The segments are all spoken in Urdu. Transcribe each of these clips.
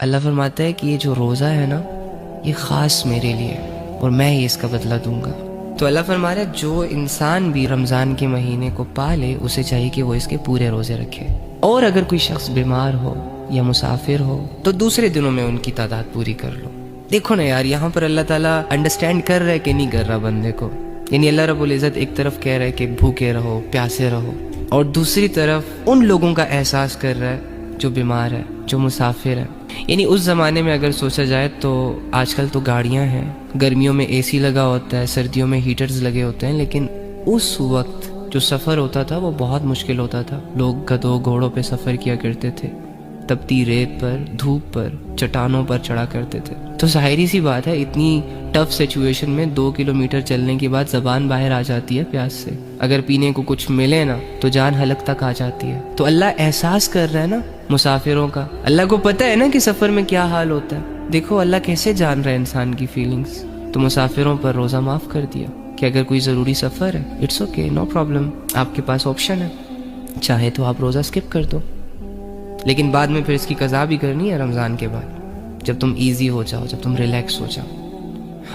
اللہ فرماتا ہے کہ یہ جو روزہ ہے نا یہ خاص میرے لیے ہے اور میں ہی اس کا بدلہ دوں گا۔ تو اللہ فرما رہا ہے جو انسان بھی رمضان کے مہینے کو پالے اسے چاہیے کہ وہ اس کے پورے روزے رکھے، اور اگر کوئی شخص بیمار ہو یا مسافر ہو تو دوسرے دنوں میں ان کی تعداد پوری کر لو۔ دیکھو نا یار، یہاں پر اللہ تعالیٰ انڈرسٹینڈ کر رہا ہے کہ نہیں کر رہا بندے کو؟ یعنی اللہ رب العزت ایک طرف کہہ رہا ہے کہ بھوکے رہو، پیاسے رہو، اور دوسری طرف ان لوگوں کا احساس کر رہا ہے جو بیمار ہے، جو مسافر ہے۔ یعنی اس زمانے میں اگر سوچا جائے تو آج کل تو گاڑیاں ہیں، گرمیوں میں اے سی لگا ہوتا ہے، سردیوں میں ہیٹرز لگے ہوتے ہیں، لیکن اس وقت جو سفر ہوتا تھا وہ بہت مشکل ہوتا تھا۔ لوگ گدھوں گھوڑوں پہ سفر کیا کرتے تھے، تپتی ریت پر، دھوپ پر، چٹانوں پر چڑھا کرتے تھے۔ تو ظاہری سی بات ہے اتنی ٹف سچویشن میں 2 کلومیٹر چلنے کے بعد زبان باہر آ جاتی ہے پیاس سے، اگر پینے کو کچھ ملے نا تو جان حلق تک آ جاتی ہے۔ تو اللہ احساس کر رہا ہے نا مسافروں کا، اللہ کو پتہ ہے نا کہ سفر میں کیا حال ہوتا ہے۔ دیکھو اللہ کیسے جان رہا ہے انسان کی فیلنگز۔ تو مسافروں پر روزہ معاف کر دیا کہ اگر کوئی ضروری سفر ہے اٹس اوکے، نو پرابلم، آپ کے پاس آپشن ہے، چاہے تو آپ روزہ اسکپ کر دو، لیکن بعد میں پھر اس کی قضا بھی کرنی ہے رمضان کے بعد، جب تم ایزی ہو جاؤ، جب تم ریلیکس ہو جاؤ۔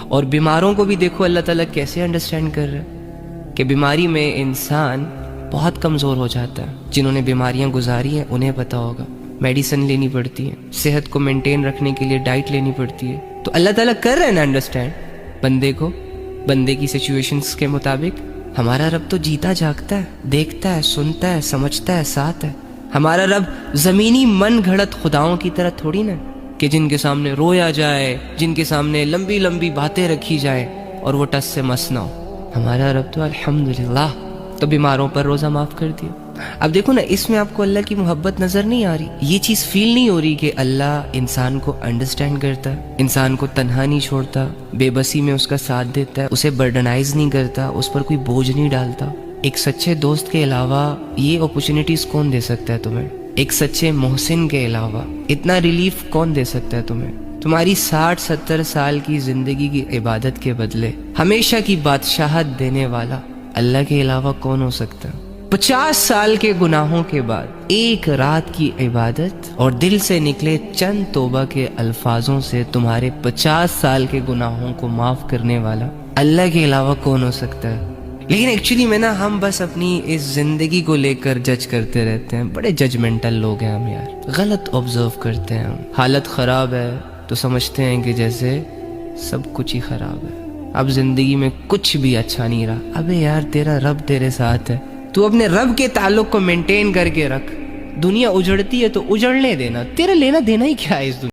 اور بیماروں کو بھی دیکھو اللہ تعالیٰ کیسے انڈرسٹینڈ کر رہا ہے کہ بیماری میں انسان بہت کمزور ہو جاتا ہے۔ جنہوں نے بیماریاں گزاری ہیں انہیں پتہ ہوگا، میڈیسن لینی پڑتی ہے، صحت کو مینٹین رکھنے کے لیے ڈائٹ لینی پڑتی ہے۔ تو اللہ تعالیٰ کر رہے ہیں نا انڈرسٹینڈ بندے کو، بندے کی سچویشنز کے مطابق۔ ہمارا رب تو جیتا جاگتا ہے، دیکھتا ہے، سنتا ہے، سمجھتا ہے، ساتھ ہے۔ ہمارا رب زمینی من گھڑت خداؤں کی طرح تھوڑی نا کہ جن کے سامنے رویا جائے، جن کے سامنے لمبی لمبی باتیں رکھی جائیں اور وہ ٹس سے مس نہ ہو۔ ہمارا رب تو الحمدللہ تو بیماروں پر روزہ معاف کر دیا۔ اب دیکھو نا، اس میں آپ کو اللہ کی محبت نظر نہیں آ رہی، یہ چیز فیل نہیں ہو رہی کہ اللہ انسان کو انڈرسٹینڈ کرتا ہے، انسان کو تنہا نہیں چھوڑتا، بے بسی میں اس کا ساتھ دیتا ہے، اسے برڈنائز نہیں کرتا، اس پر کوئی بوجھ نہیں ڈالتا۔ ایک سچے دوست کے علاوہ یہ اپرچونٹیز کون دے سکتا ہے تمہیں؟ ایک سچے محسن کے علاوہ اتنا ریلیف کون دے سکتا ہے تمہیں؟ تمہاری 60-70 سال کی زندگی کی عبادت کے بدلے ہمیشہ کی بادشاہت دینے والا اللہ کے علاوہ کون ہو سکتا ہے؟ 50 سال کے گناہوں کے بعد ایک رات کی عبادت اور دل سے نکلے چند توبہ کے الفاظوں سے تمہارے 50 سال کے گناہوں کو معاف کرنے والا اللہ کے علاوہ کون ہو سکتا ہے؟ لیکن ایکچولی میں نا ہم بس اپنی اس زندگی کو لے کر جج کرتے رہتے ہیں، بڑے ججمنٹل لوگ ہیں ہم یار، غلط آبزرو کرتے ہیں ہم۔ حالت خراب ہے تو سمجھتے ہیں کہ جیسے سب کچھ ہی خراب ہے، اب زندگی میں کچھ بھی اچھا نہیں رہا۔ ابے یار تیرا رب تیرے ساتھ ہے، تو اپنے رب کے تعلق کو مینٹین کر کے رکھ۔ دنیا اجڑتی ہے تو اجڑنے دینا، تیرا لینا دینا ہی کیا ہے اس دنیا